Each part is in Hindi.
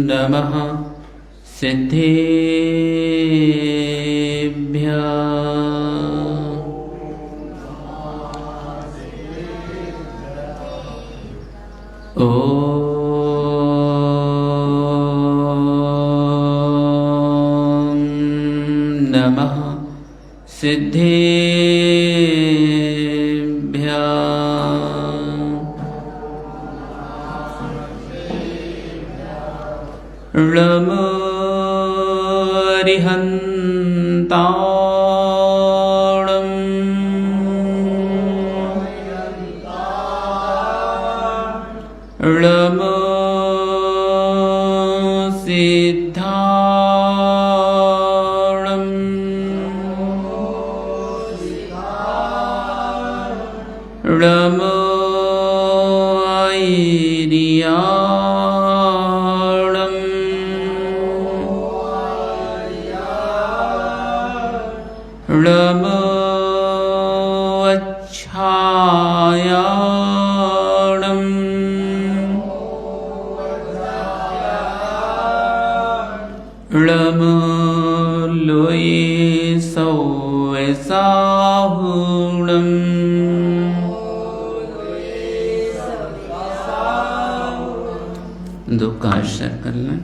नमः सिद्धेभ्यः। ॐ नमः सिद्धेभ्यः। ळमरिहन्ताणं ळमसिद्धाणं ळमऐरियाणं ळमवच्छायाणं ळमलोये सौवैसाहुणं दो का अक्षर कर लें।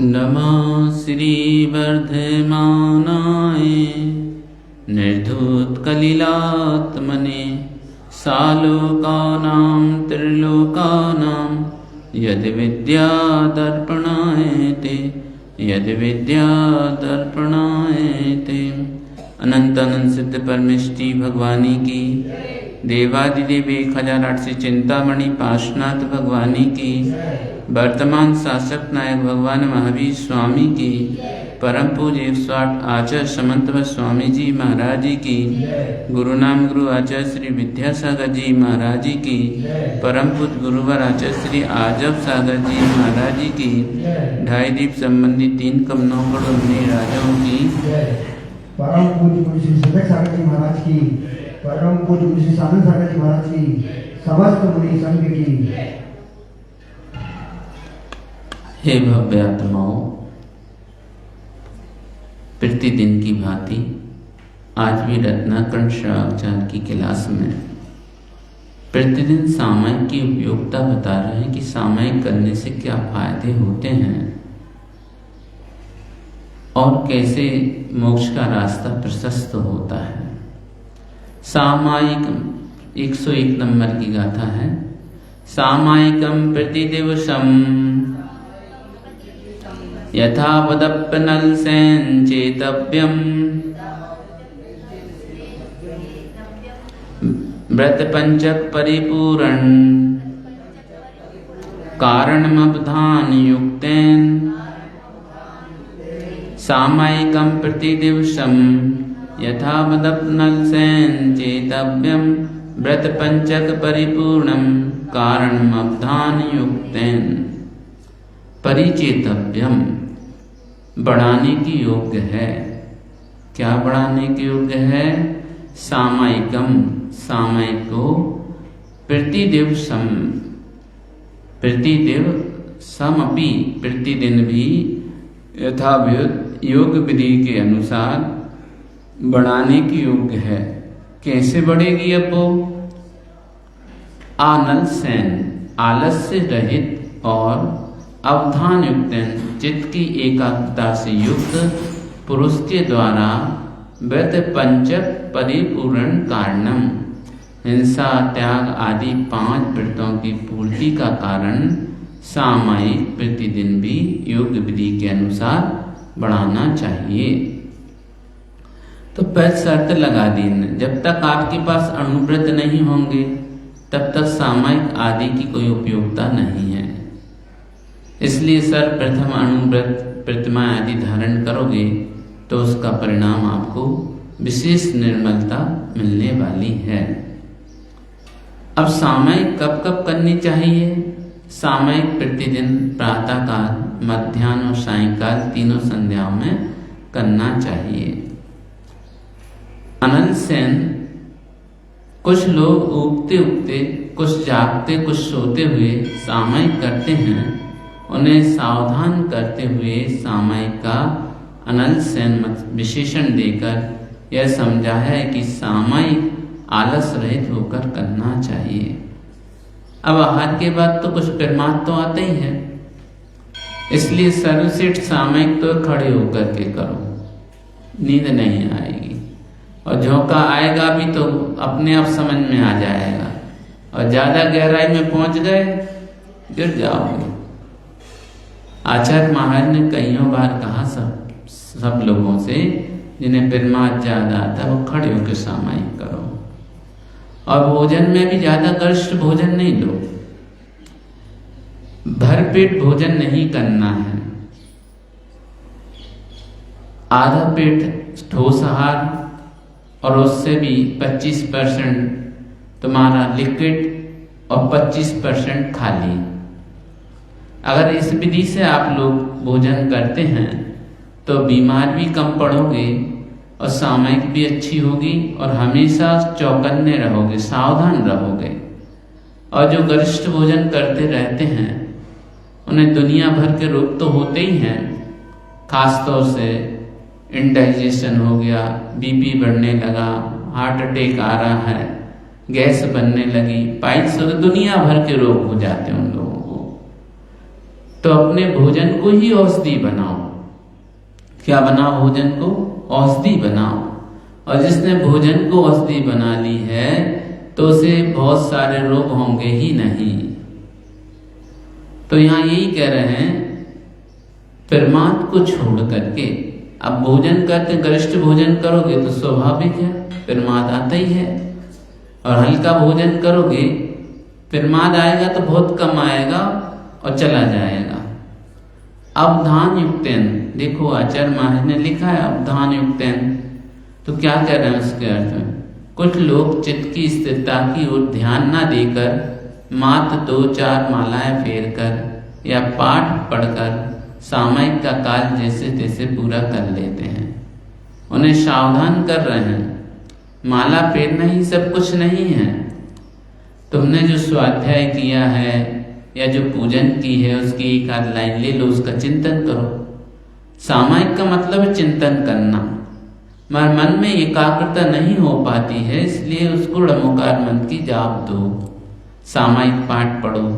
नमः श्रीवर्धमानाय निर्धूतकलिलात्मने सालोकानां त्रिलोकानां यद्विद्यादर्पणाय ते अनंत अनंत सिद्ध परमेष्टि भगवानी की, देवादिदेव 1008 चिंतामणि पार्श्वनाथ भगवानी की, वर्तमान शासक नायक भगवान महावीर स्वामी की, परम पूज्य 108 आचार्य समंत स्वामी जी महाराज जी की, गुरु नाम गुरु आचार्य श्री विद्यासागर जी महाराज जी की, परम पूज्य गुरुवर आचार्य श्री आजब सागर जी महाराज जी की, ढाई दीप संबंधी 3 कमलों करोड़ राजाओं की, परम पूज्य गुरु श्री सदक सागर जी महाराज की, परम पूज्य गुरु श्री साधन सागर जी महाराज की, समस्त मुनि संघ की। हे भव्य आत्माओं, प्रतिदिन की भांति आज भी रत्नाकर्ण श्रावचार्य की क्लास में प्रतिदिन सामायिक की उपयोगिता बता रहे हैं कि सामायिक करने से क्या फायदे होते हैं और कैसे मोक्ष का रास्ता प्रशस्त होता है। सामायिक 101 नंबर की गाथा है। सामायिकम प्रतिदिवसम यथावदप्यनलसेन चेतव्यम व्रत पंचक परिपूरण कारणमवधान युक्तेन सामायिकं प्रतिदिवसं यथावदप्यनलसेन चेतव्यम व्रत पंचक परिपूर्णं कारणमवधान युक्तेन। परिचेतव्यम बढ़ाने की योग्य है। क्या बढ़ाने के योग्य है? सामायिकम सामायिक को प्रतिदिवसम प्रतिदिवसमपि प्रतिदिन भी यथावत योग विधि के अनुसार बढ़ाने की योग्य है। कैसे बढ़ेगी अब वो? आनलसेन आलस्य रहित और अवधान युक्त चित्त की एकाग्रता से युक्त पुरुष के द्वारा व्रत पंचक परिपूर्ण कारणम हिंसा त्याग आदि 5 व्रतों की पूर्ति का कारण सामायिक प्रतिदिन भी योग विधि के अनुसार बढ़ाना चाहिए। तो पहले शर्त लगा दी ने, जब तक आपके पास अणुव्रत नहीं होंगे तब तक सामायिक आदि की कोई उपयोगिता नहीं है। इसलिए सर्वप्रथम अणुव्रत प्रतिमा आदि धारण करोगे तो उसका परिणाम आपको विशेष निर्मलता मिलने वाली है। अब सामायिक कब कब करनी चाहिए? सामायिक प्रतिदिन प्रातःकाल, मध्याह्न और सायंकाल तीनों संध्याओं में करना चाहिए। अनलसेन कुछ लोग उगते उगते, कुछ जागते, कुछ सोते हुए सामायिक करते हैं। उन्हें सावधान करते हुए सामायिक का अनलसेन विशेषण देकर यह समझा है कि सामायिक आलस रहित होकर करना चाहिए। अब आहार के बाद तो कुछ प्रमाद तो आते ही है, इसलिए सर्वश्रेष्ठ सामायिक तो खड़े होकर के करो, नींद नहीं आएगी और झोंका आएगा भी तो अपने आप समझ में आ जाएगा और ज्यादा गहराई में पहुंच गए गिर जाओगे। आचार्य महाराज ने कईयों बार कहा सब लोगों से जिन्हें प्रमाद ज्यादा आता है वो खड़े होकर सामायिक करो और भोजन में भी ज्यादा गरिष्ठ भोजन नहीं लो, भरपेट भोजन नहीं करना है। आधा पेट ठोस आहार और उससे भी 25% तुम्हारा लिक्विड और 25% खाली। अगर इस विधि से आप लोग भोजन करते हैं तो बीमार भी कम पड़ोगे और सामायिक भी अच्छी होगी और हमेशा चौकन्ने रहोगे, सावधान रहोगे। और जो गरिष्ठ भोजन करते रहते हैं उन्हें दुनिया भर के रोग तो होते ही हैं, खास तौर से इंडाइजेशन हो गया, बीपी बढ़ने लगा, हार्ट अटैक आ रहा है, गैस बनने लगी, पाइल्स, दुनिया भर के रोग हो जाते हैं उन लोगों को। तो अपने भोजन को ही औषधि बनाओ। क्या बनाओ? भोजन को औषधि बनाओ। और जिसने भोजन को औषधि बना ली है तो उसे बहुत सारे रोग होंगे ही नहीं। तो यहाँ यही कह रहे हैं प्रमाद को छोड़ करके अब भोजन करके गरिष्ठ भोजन करोगे तो स्वाभाविक है प्रमाद आता ही है, और हल्का भोजन करोगे प्रमाद आएगा तो बहुत कम आएगा और चला जाएगा। अवधान युक्तेन, देखो आचार्य महाराज ने लिखा है अवधान युक्तेन, तो क्या कह रहे हैं उसके अर्थ में? कुछ लोग चित्त की स्थिरता की ओर ध्यान न देकर मात्र 2-4 मालाएं फेर कर या पाठ पढ़कर सामायिक का काल जैसे तैसे पूरा कर लेते हैं। उन्हें सावधान कर रहे हैं, माला फेरना ही सब कुछ नहीं है। तुमने जो स्वाध्याय किया है या जो पूजन की है उसकी एक आध लाइन ले लो, उसका चिंतन करो। सामायिक का मतलब है चिंतन करना। मगर मन में एकाग्रता नहीं हो पाती है, इसलिए उसको ड़मोकार मंत्र की जाप दो, सामायिक पाठ पढ़ो,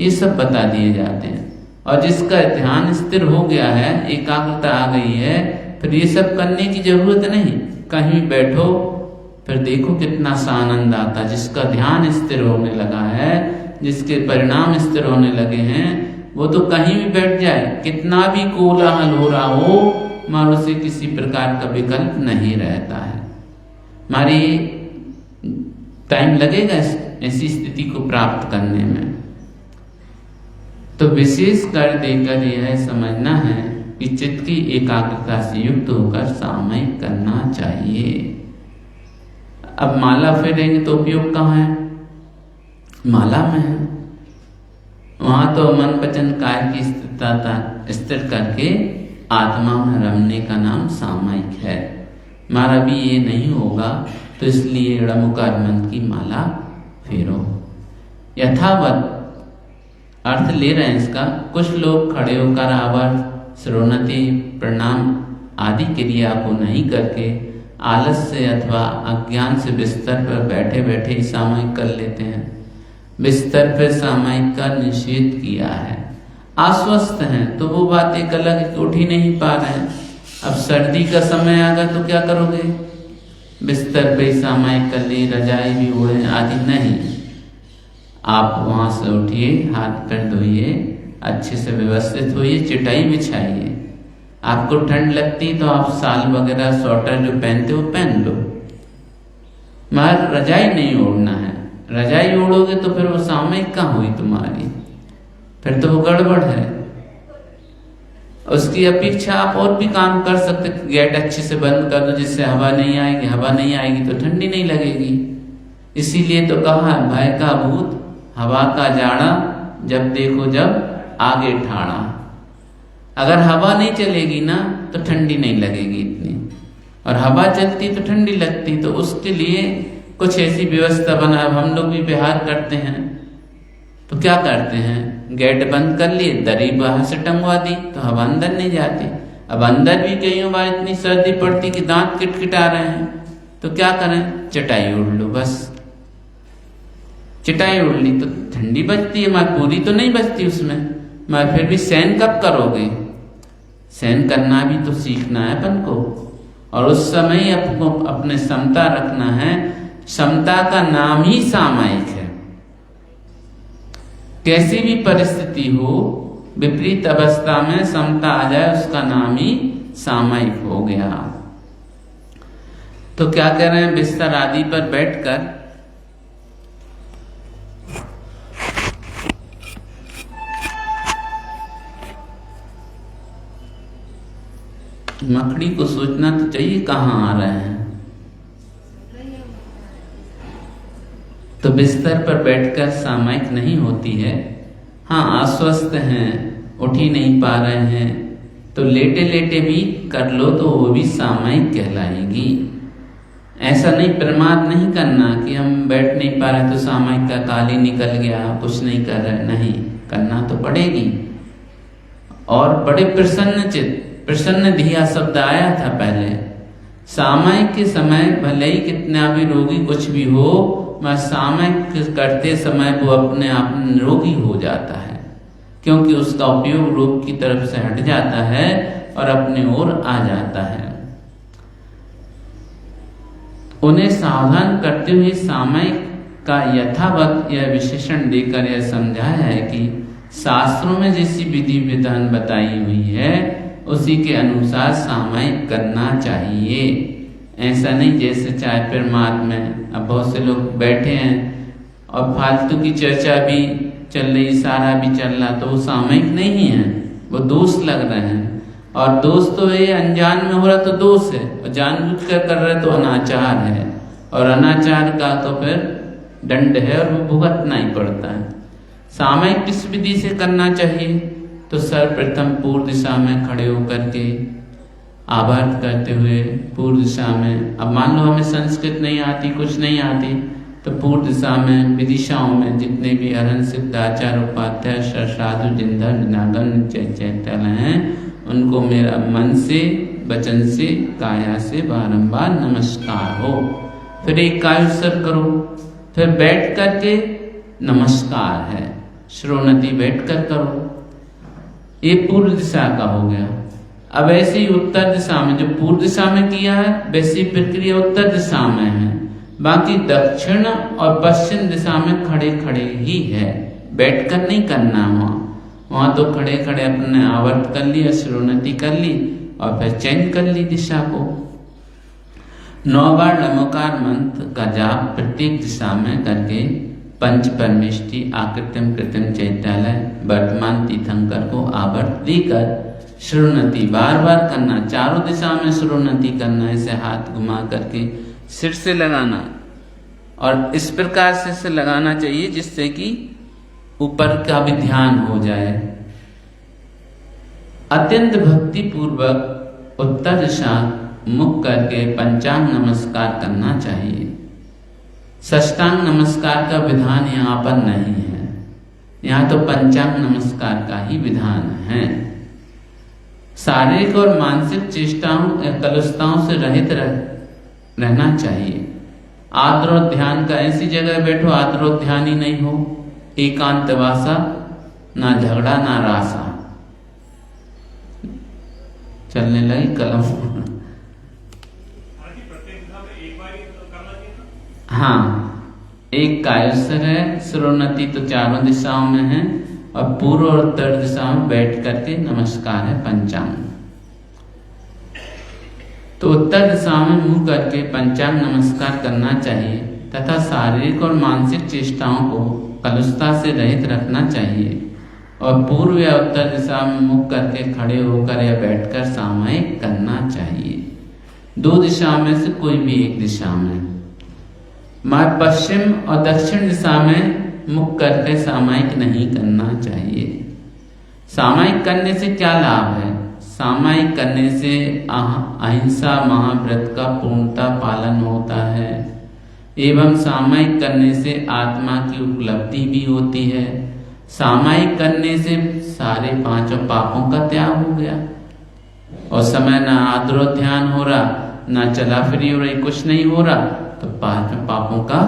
ये सब बता दिए जाते हैं। और जिसका ध्यान स्थिर हो गया है, एकाग्रता आ गई है, फिर ये सब करने की जरूरत नहीं। कहीं बैठो, फिर देखो कितना सा आनंद आता। जिसका ध्यान स्थिर होने लगा है, जिसके परिणाम स्थिर होने लगे हैं, वो तो कहीं भी बैठ जाए, कितना भी कोलाहल हो रहा हो, मगर उसे किसी प्रकार का विकल्प नहीं रहता है। हमारी टाइम लगेगा ऐसी स्थिति को प्राप्त करने में। तो विशेष कर देकर यह समझना है कि चित्त की एकाग्रता से युक्त होकर सामयिक करना चाहिए। अब माला फेरेंगे तो उपयोग कहाँ है? माला में है। वहां तो मन वचन काय की स्थिरता स्थिर करके आत्मा में रमने का नाम सामयिक है। हमारा भी ये नहीं होगा, तो इसलिए ड़मोकार मंत्र की माला फेरो। यथावत अर्थ ले रहे हैं इसका। कुछ लोग खड़े होकर आवर, श्रोणति, प्रणाम आदि क्रिया को नहीं करके आलस से अथवा अज्ञान से बिस्तर पर बैठे बैठे ही सामयिक कर लेते हैं। बिस्तर पर सामयिक का निषेध किया है। आश्वस्त हैं तो वो बात एक अलग है कि उठ ही नहीं पा रहे हैं। अब सर्दी का समय आ गया तो क्या करोगे? बिस्तर पे ही सामयिक कर ली, रजाई भी ओढ़े आदि नहीं। आप वहां से उठिए, हाथ पैर धोइए, अच्छे से व्यवस्थित होइए, चटाई बिछाइए। आपको ठंड लगती तो आप शाल वगैरह स्वेटर जो पहनते हो पहन लो, मगर रजाई नहीं ओढ़ना है। रजाई ओढ़ोगे तो फिर वो सामयिक कहाँ हुई तुम्हारी, फिर तो वो गड़बड़ है। उसकी अपेक्षा आप और भी काम कर सकते, गेट अच्छे से बंद कर दो जिससे हवा नहीं आएगी। हवा नहीं आएगी तो ठंडी नहीं लगेगी। इसीलिए तो कहा भय का भूत हवा का जाड़ा, जब देखो जब आगे ठाड़ा। अगर हवा नहीं चलेगी ना तो ठंडी नहीं लगेगी इतनी, और हवा चलती तो ठंडी लगती। तो उसके लिए कुछ ऐसी व्यवस्था बना। हम लोग भी बिहार करते हैं तो क्या करते हैं, गेट बंद कर लिए, दरी बाहर से टंगवा दी तो हवा अंदर नहीं जाती। अब अंदर भी कई बार इतनी सर्दी पड़ती कि दांत किटकिटा रहे हैं, तो क्या करें, चटाई ओढ़ लो बस। चटाई ओढ़ ली तो ठंडी बचती है, मगर पूरी तो नहीं बचती उसमें। मगर फिर भी सहन कब करोगे? सहन करना भी तो सीखना है अपन को, और उस समय आपको अपने समता रखना है। समता का नाम ही सामयिक है। कैसी भी परिस्थिति हो, विपरीत अवस्था में समता आ जाए, उसका नाम ही सामयिक हो गया। तो क्या कह रहे हैं, बिस्तर आदि पर बैठकर मकड़ी को सोचना तो चाहिए कहाँ आ रहे हैं। तो बिस्तर पर बैठकर सामयिक नहीं होती है। हाँ, आश्वस्त हैं, उठ ही नहीं पा रहे हैं, तो लेटे लेटे भी कर लो तो वो भी सामयिक कहलाएगी। ऐसा नहीं, प्रमाद नहीं करना कि हम बैठ नहीं पा रहे तो सामयिक का काल ही निकल गया, कुछ नहीं कर रहे। नहीं, करना तो पड़ेगी। और बड़े प्रसन्न चित्त, प्रसन्न धिया शब्द आया था पहले। सामयिक के समय भले ही कितना भी रोगी कुछ भी हो, मैं सामयिक करते समय वो अपने आप निरोगी हो जाता है, क्योंकि उसका उपयोग रोग की तरफ से हट जाता है और अपने ओर आ जाता है। उन्हें सावधान करते हुए सामयिक का यथावत यह विशेषण देकर यह समझाया है कि शास्त्रों में जैसी विधि विधान बताई हुई है उसी के अनुसार सामयिक करना चाहिए। ऐसा नहीं जैसे चाय प्रमाद में अब बहुत से लोग बैठे हैं और फालतू की चर्चा भी चल रही, सारा भी चल रहा, तो वो सामयिक नहीं है, वो दोष लग रहे हैं। और दोष तो ये अनजान में हो रहा तो दोष है, और जानबूझकर कर रहे तो अनाचार है, और अनाचार का तो फिर दंड है और वो भुगतना ही पड़ता है। सामयिक किस विधि से करना चाहिए? तो सर्वप्रथम पूर्व दिशा में खड़े होकर के आवर्त करते हुए पूर्व दिशा में। अब मान लो हमें संस्कृत नहीं आती, कुछ नहीं आती, तो पूर्व दिशा में विदिशाओं में जितने भी अरहन सिद्धाचार्य उपाध्याय साधु जिंदा नागन चैतन्य हैं, उनको मेरा मन से वचन से, काया से बारंबार नमस्कार हो। फिर एक कायुत्सर करो, फिर बैठ करके नमस्कार है, श्रोणति बैठ कर करो। ये पूर्व दिशा का हो गया। अब ऐसे ही उत्तर दिशा में, जो पूर्व दिशा में किया है वैसी प्रक्रिया उत्तर दिशा में है। बाकी दक्षिण और पश्चिम दिशा में खड़े खड़े ही है, बैठकर नहीं करना। वहां तो खड़े खड़े अपने आवर्त कर लिया, श्रोणति कर ली और फिर चेंज कर ली दिशा को। 9 बार नमोकार मंत्र का जाप प्रत्येक दिशा में करके पंच परमेष्टि आकृतिम कृतिम चैत्यालय वर्तमान तीर्थंकर को आवर्त देकर श्रोणति बार बार करना। चारों दिशा में श्रोणति करना, ऐसे हाथ घुमा करके सिर से लगाना और इस प्रकार से लगाना चाहिए जिससे कि ऊपर का भी ध्यान हो जाए। अत्यंत भक्ति पूर्वक उत्तर दिशा मुख करके पंचांग नमस्कार करना चाहिए। षष्टांग नमस्कार का विधान यहाँ पर नहीं है, यहाँ तो पंचांग नमस्कार का ही विधान है। शारीरिक और मानसिक चेष्टाओं कलुषताओं से रहित रहना चाहिए। आत्मोध्यान का, ऐसी जगह बैठो आत्मोध्यान ही नहीं हो, एकांत वासा, ना झगड़ा ना रासा। चलने लगी कलम। हाँ, एक कायुत्सर है, श्रोणति तो चारों दिशाओं में है और पूर्व और उत्तर दिशा में बैठ करके नमस्कार है पंचांग। तो उत्तर दिशा में मुंह करके पंचांग नमस्कार करना चाहिए तथा शारीरिक और मानसिक चेष्टाओं को कलुषता से रहित रखना चाहिए और पूर्व या उत्तर दिशा में मुख करके खड़े होकर या बैठकर सामायिक करना चाहिए। 2 दिशा में से कोई भी एक दिशा में। पश्चिम और दक्षिण दिशा में मुख करके सामायिक नहीं करना चाहिए। सामायिक करने से क्या लाभ है? सामायिक करने से अहिंसा महाव्रत का पूर्णता पालन होता है एवं सामायिक करने से आत्मा की उपलब्धि भी होती है। सामायिक करने से सारे 5 पापों का त्याग हो गया और समय ना आदरो ध्यान हो रहा, ना चला फिरी हो रही, कुछ नहीं हो रहा, तो 5 पापों का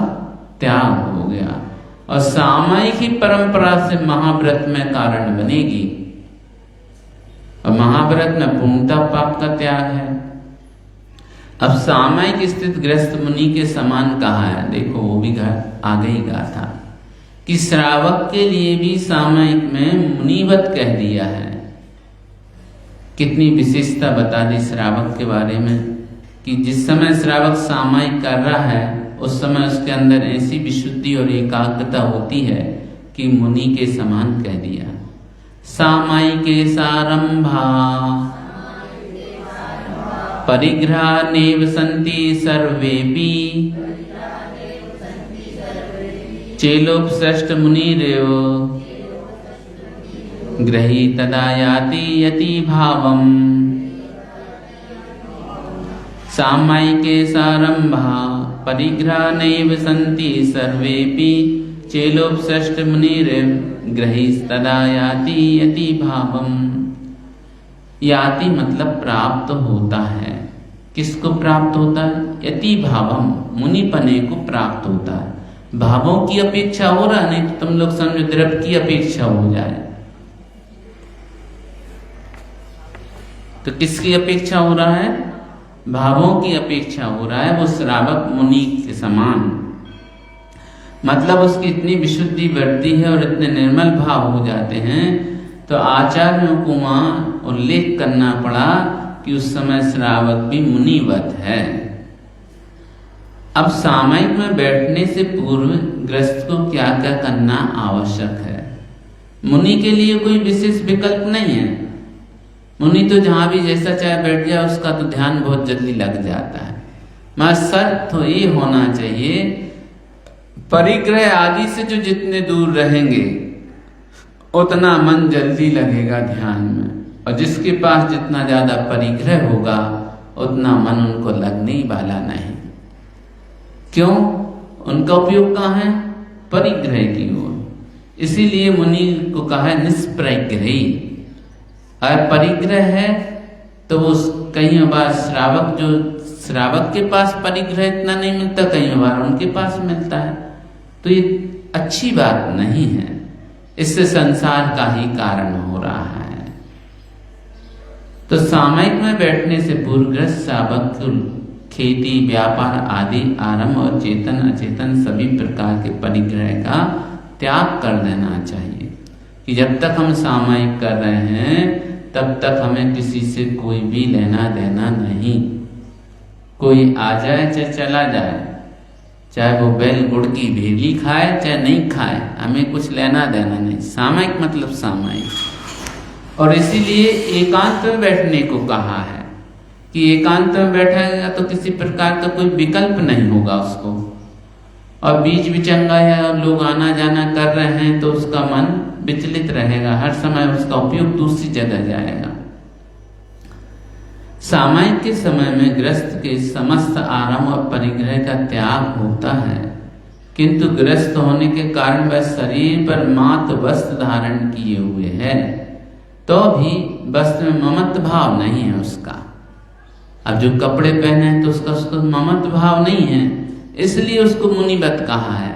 त्याग हो गया। और सामायिक ही परंपरा से महाव्रत में कारण बनेगी और महाव्रत में पूर्णता पाप का त्याग है। अब सामायिक स्थित गृहस्थ मुनि के समान कहा है, देखो वो भी आगे ही कहा था कि श्रावक के लिए भी सामायिक में मुनिवत कह दिया है। कितनी विशेषता बता दी श्रावक के बारे में कि जिस समय श्रावक सामायिक कर रहा है उस समय उसके अंदर ऐसी विशुद्धि और एकाग्रता होती है कि मुनि के समान कह दिया। सामायिके सारंभा परिग्रहा नेव सन्ति सर्वेपि चेलोपसृष्ट मुनिरेव ग्रही तदा याति यति भावम्। सामायिके सारंभा परिग्रहा नैव सन्ति सर्वेपि चेलोपसृष्ट मुनिरेव ग्रही तदा याति यति भावम्। याति मतलब प्राप्त होता है। किसको प्राप्त होता है? यति भावम, मुनिपने को प्राप्त होता है। भावों की अपेक्षा हो रहा, नहीं तो तुम लोग समझो द्रव्य की अपेक्षा हो जाए। तो किसकी अपेक्षा हो रहा है? भावों की अपेक्षा हो रहा है। वो श्रावक मुनि के समान, मतलब उसकी इतनी विशुद्धि बढ़ती है और इतने निर्मल भाव हो जाते हैं। तो आचार्यों को वहां उल्लेख करना पड़ा कि उस समय श्रावक भी मुनिवत है। अब सामायिक में बैठने से पूर्व गृहस्थ को क्या क्या करना आवश्यक है? मुनि के लिए कोई विशेष विकल्प नहीं है। मुनि तो जहां भी जैसा चाहे बैठ जाए, उसका तो ध्यान बहुत जल्दी लग जाता है। मगर शर्त तो ये होना चाहिए, परिग्रह आदि से जो जितने दूर रहेंगे उतना मन जल्दी लगेगा ध्यान में, और जिसके पास जितना ज्यादा परिग्रह होगा उतना मन उनको लगने ही वाला नहीं। क्यों? उनका उपयोग कहाँ है? परिग्रह की ओर। इसीलिए मुनि को कहा है निष्परिग्रही। अगर परिग्रह है तो वो कई बार श्रावक के पास परिग्रह इतना नहीं मिलता, कई बार उनके पास मिलता है। तो ये अच्छी बात नहीं है, इससे संसार का ही कारण हो रहा है। तो सामयिक में बैठने से पूर्वग्रस्त श्रावक खेती, व्यापार आदि आरंभ और चेतन अचेतन सभी प्रकार के परिग्रह का त्याग कर देना चाहिए। कि जब तक हम सामयिक कर रहे हैं तब तक हमें किसी से कोई भी लेना देना नहीं। कोई आ जाए चाहे चला जाए, चाहे वो बैल गुड़ की भेली खाए चाहे नहीं खाए, हमें कुछ लेना देना नहीं। सामयिक मतलब सामयिक। और इसीलिए एकांत में बैठने को कहा है कि एकांत में बैठेगा तो किसी प्रकार का कोई विकल्प नहीं होगा उसको। और बीच विचंगा या लोग आना जाना कर रहे हैं तो उसका मन विचलित रहेगा, हर समय उसका उपयोग दूसरी जगह जाएगा। सामयिक के समय में ग्रस्त के समस्त आरंभ और परिग्रह का त्याग होता है, किंतु ग्रस्त होने के कारण वह शरीर पर मात्र वस्त्र धारण किए हुए है, तो भी वस्त्र में ममत्व भाव नहीं है उसका। अब जो कपड़े पहने हैं तो उसका ममत्व भाव नहीं है, इसलिए उसको मुनिवत कहा है।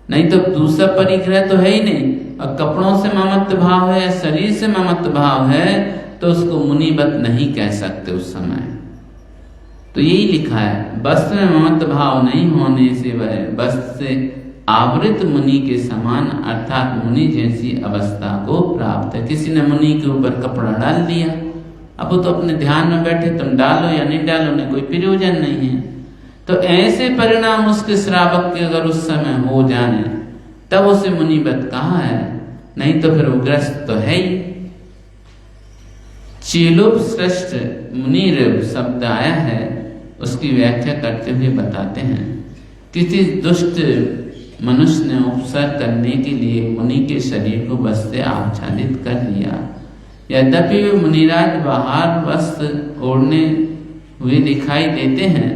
नहीं तो दूसरा परिग्रह तो है ही नहीं, और कपड़ों से ममत्व भाव है, शरीर से ममत्व भाव है, तो उसको मुनिवत नहीं कह सकते उस समय। तो यही लिखा है, वस्त्र में ममत्व भाव नहीं होने से वह वस्त्र से आवृत मुनि के समान अर्थात मुनि जैसी अवस्था को प्राप्त है। किसी ने मुनि के ऊपर कपड़ा डाल दिया, अब वो तो अपने ध्यान में बैठे, तुम डालो या नहीं डालो उन्हें कोई प्रयोजन नहीं है। तो ऐसे परिणाम उसके श्रावक के अगर उस समय हो जाने तब उसे मुनिवत कहा है, नहीं तो फिर वो ग्रस्त तो है ही। चेलोप श्रेष्ठ मुनिरेव शब्द आया है, उसकी व्याख्या करते हुए बताते हैं, किसी दुष्ट मनुष्य ने उपसर्ग करने के लिए मुनि के शरीर को वस्त्र से आच्छादित कर लिया। यद्यपि वे मुनिराज बाहर वस्त्र ओढ़ने हुए दिखाई देते हैं,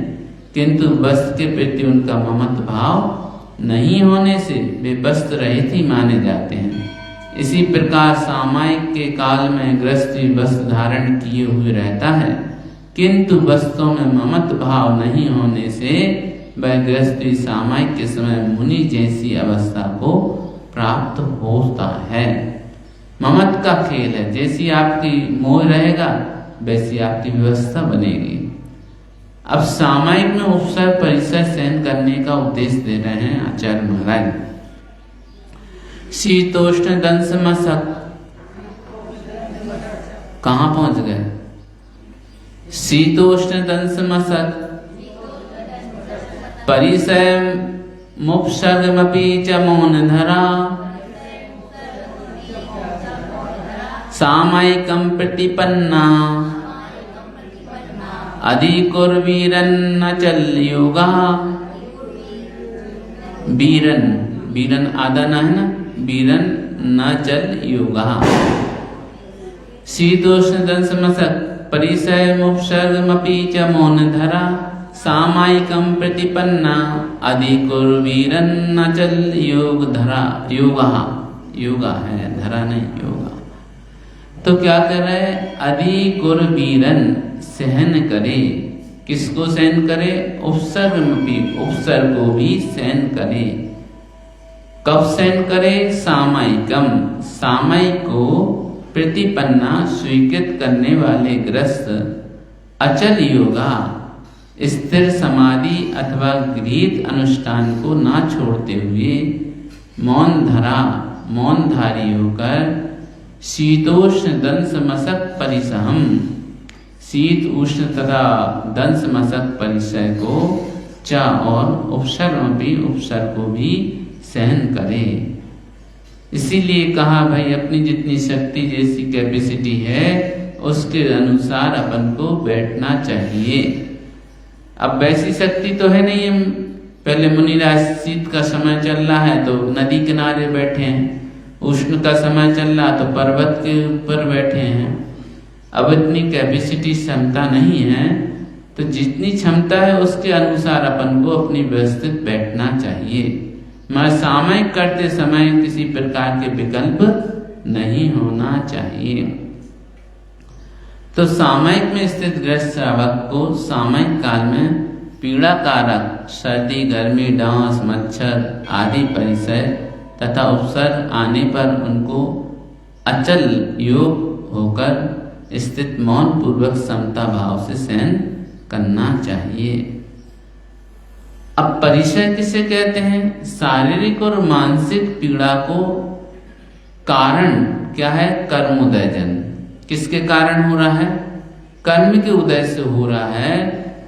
किंतु वस्त्र के प्रति उनका ममत्व भाव नहीं होने से वे वस्त्र रहित ही माने जाते हैं। इसी प्रकार सामयिक के काल में गृहस्थी वस्त्र धारण किए हुए रहता है, किंतु वस्त्रों में ममत्व भाव नहीं होने से वह गृहस्थी सामयिक के समय मुनि जैसी अवस्था को प्राप्त होता है। ममत्व का खेल है, जैसी आपकी मोह रहेगा वैसी आपकी व्यवस्था बनेगी। अब सामयिक में उपसर्ग परिसर सहन करने का उपदेश दे रहे हैं आचार्य महाराज। शीतोष्ण दंश मशक, कहाँ पहुंच गए? शीतोष्ण दंश मशक परिसय मुपसर्गमपि च मौन धरा, सामयिकं प्रतिपन्ना अधिकुर्वीरन्न चल योगा। वीरन, वीरन आधा ना है ना, वीरन न चल योगा। शीतोष्ण दंश मशक परिसय मुपसर्गमपि च मौन धरा, सामयिकं प्रतिपन्ना अधिकुर्वीरन न चल योग धरा। योगा, योगा है, धरा नहीं योगा। तो क्या कर रहे हैं? अधिकुर्वीरन सहन करे, किसको सहन करे? उपसर्ग को भी सहन करे। कब सहन करे? सामयिकम, सामयिक को प्रतिपन्ना स्वीकृत करने वाले ग्रस्त अचल योगा स्थिर समाधि अथवा गृहीत अनुष्ठान को ना छोड़ते हुए मौन धरा, मौनधारी होकर शीतोष्ण दंश मशक परिसहम, शीत उष्ण तथा दंश मशक परिसय को च और उपसर्ग को भी सहन करे। इसीलिए कहा भाई अपनी जितनी शक्ति जैसी कैपेसिटी है उसके अनुसार अपन को बैठना चाहिए। अब वैसी शक्ति तो है नहीं, हम पहले मुनिराज शीत का समय चल रहा है तो नदी किनारे बैठे हैं, उष्ण का समय चल रहा तो पर्वत के ऊपर बैठे हैं। अब इतनी कैपेसिटी क्षमता नहीं है, तो जितनी क्षमता है उसके अनुसार अपन को अपनी व्यवस्थित बैठना चाहिए। मगर सामयिक करते समय किसी प्रकार के विकल्प नहीं होना चाहिए। तो तो सामयिक में स्थित ग्रस्त श्रावक को सामयिक काल में पीड़ा कारक सर्दी, गर्मी, डांस, मच्छर आदि परिसर तथा उपसर्ग आने पर उनको अचल योग होकर स्थित मौन पूर्वक समता भाव से सहन करना चाहिए। अब परिसर किसे कहते हैं? शारीरिक और मानसिक पीड़ा को कारण क्या है? कर्मोदयजन। किसके कारण हो रहा है? कर्म के उदय से हो रहा है।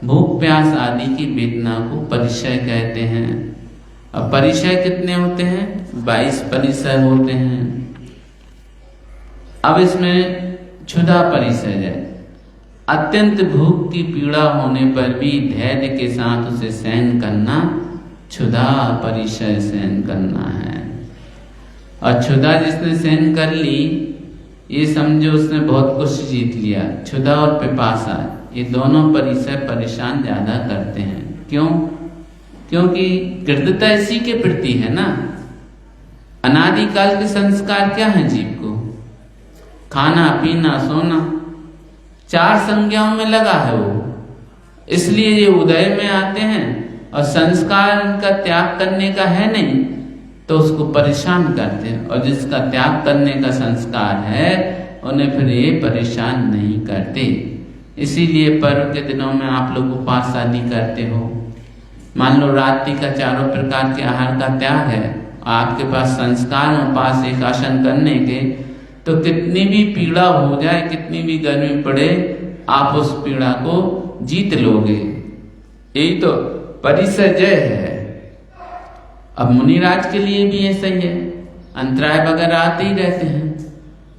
भूख प्यास आदि की वेदना को परिचय कहते हैं। अब परिचय कितने होते हैं? 22 परिचय होते हैं। अब इसमें क्षुधा परिचय है। अत्यंत भूख की पीड़ा होने पर भी धैर्य के साथ उसे सहन करना क्षुधा परिचय सहन करना है। और क्षुधा जिसने सहन कर ली, ये समझो उसने बहुत कुछ जीत लिया। क्षुधा और पिपासा ये दोनों परिसर परेशान ज्यादा करते हैं। क्यों? क्योंकि कृतज्ञता इसी के प्रति है ना। अनादिकाल के संस्कार क्या है जीव को? खाना, पीना, सोना, 4 संज्ञाओं में लगा है वो। इसलिए ये उदय में आते हैं और संस्कार इनका त्याग करने का है नहीं, तो उसको परेशान करते हैं। और जिसका त्याग करने का संस्कार है उन्हें फिर ये परेशान नहीं करते। इसीलिए पर्व के दिनों में आप लोग उपवास आदि करते हो। मान लो रात्रि का 4 प्रकार के आहार का त्याग है, आपके पास संस्कार उपवास एक आसन करने के, तो कितनी भी पीड़ा हो जाए, कितनी भी गर्मी पड़े, आप उस पीड़ा को जीत लोगे। यही तो परिसर जय है। अब मुनिराज के लिए भी ऐसा ही है, अंतराय वगैरह आते ही रहते हैं।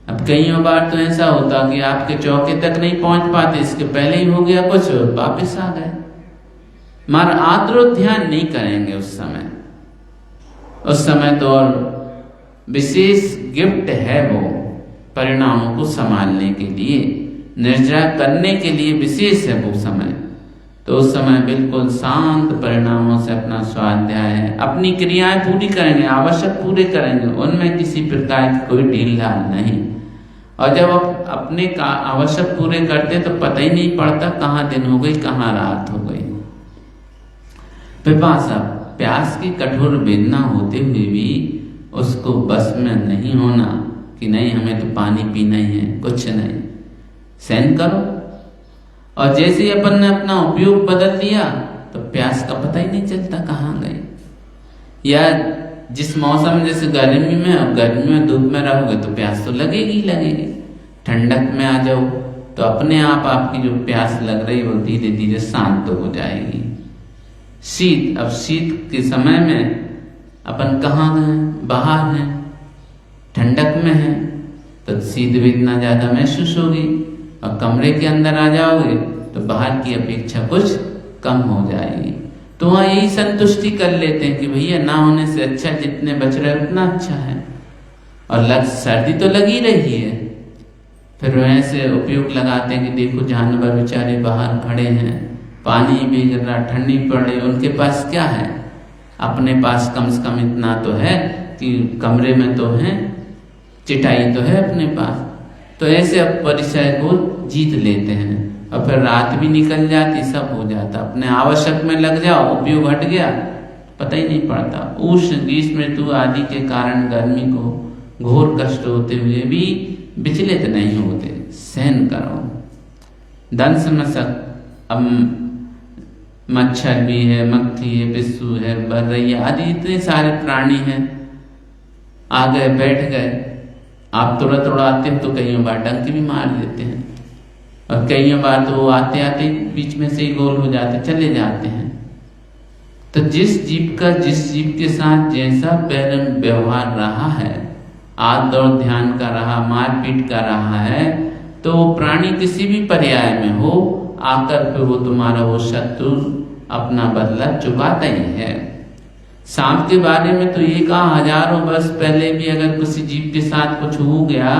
अब कई बार तो ऐसा होता कि आपके चौके तक नहीं पहुंच पाते, इसके पहले ही हो गया कुछ और वापिस आ गए। मगर आत्रो ध्यान नहीं करेंगे उस समय तो और विशेष गिफ्ट है वो परिणामों को संभालने के लिए, निर्जरा करने के लिए विशेष है वो समय। तो उस समय बिल्कुल शांत परिणामों से अपना स्वाध्याय है, अपनी क्रियाएं पूरी करेंगे, आवश्यक पूरे करेंगे, उनमें किसी प्रकार की कोई ढील ढाल नहीं। और जब आप अपने का आवश्यक पूरे करते तो पता ही नहीं पड़ता कहाँ दिन हो गई, कहाँ रात हो गई। पिपासा, प्यास की कठोर वेदना होते हुए भी उसको बस में नहीं होना कि नहीं हमें तो पानी पीना ही है, कुछ नहीं, सहन करो। और जैसे ही अपन ने अपना उपयोग बदल दिया तो प्यास का पता ही नहीं चलता कहाँ गई। या जिस मौसम जैसे गर्मी में, अब गर्मी में धूप में रहोगे तो प्यास तो लगेगी ही लगेगी। ठंडक में आ जाओ तो अपने आप आपकी जो प्यास लग रही वो धीरे धीरे शांत हो जाएगी। शीत, अब शीत के समय में अपन कहाँ हैं? बाहर हैं, ठंडक में हैं, तो शीत वेदना ज्यादा महसूस होगी। और कमरे के अंदर आ जाओगे तो बाहर की अपेक्षा कुछ कम हो जाएगी। तो वहाँ यही संतुष्टि कर लेते हैं कि भैया ना होने से अच्छा, जितने बच रहे उतना अच्छा है। और सर्दी तो लगी रही है, फिर वैसे उपयोग लगाते हैं कि देखो जानवर बेचारे बाहर खड़े हैं, पानी भी गिर रहा, ठंडी पड़ रही, उनके पास क्या है? अपने पास कम से कम इतना तो है कि कमरे में तो है, चिटाई तो है अपने पास। तो ऐसे अब परिचय को जीत लेते हैं और फिर रात भी निकल जाती, सब हो जाता। अपने आवश्यक में लग जाओ, उपयोग हट गया, पता ही नहीं पड़ता। उष्ण, ग्रीष्म ऋतु आदि के कारण गर्मी को घोर कष्ट होते हुए भी विचलित नहीं होते, सहन करो। दंश मशक, अब मच्छर भी है, मक्खी है, पिस्सू है, बर्रैया आदि इतने सारे प्राणी हैं, आ गए बैठ गए, आप तुरंत उड़ाते हो तो कई बार डंक भी मार देते हैं। और कई बार तो आते आते बीच में से ही गोल हो जाते, चले जाते हैं। तो जिस जीव के साथ जैसा पहले व्यवहार रहा है, आद और ध्यान का रहा, मारपीट का रहा है, तो वो प्राणी किसी भी पर्याय में हो आकर फिर वो तुम्हारा वो शत्रु अपना बदला चुकाता ही है। सांप के बारे में तो ये कहा, हजारों वर्ष पहले भी अगर किसी जीव के साथ कुछ हो गया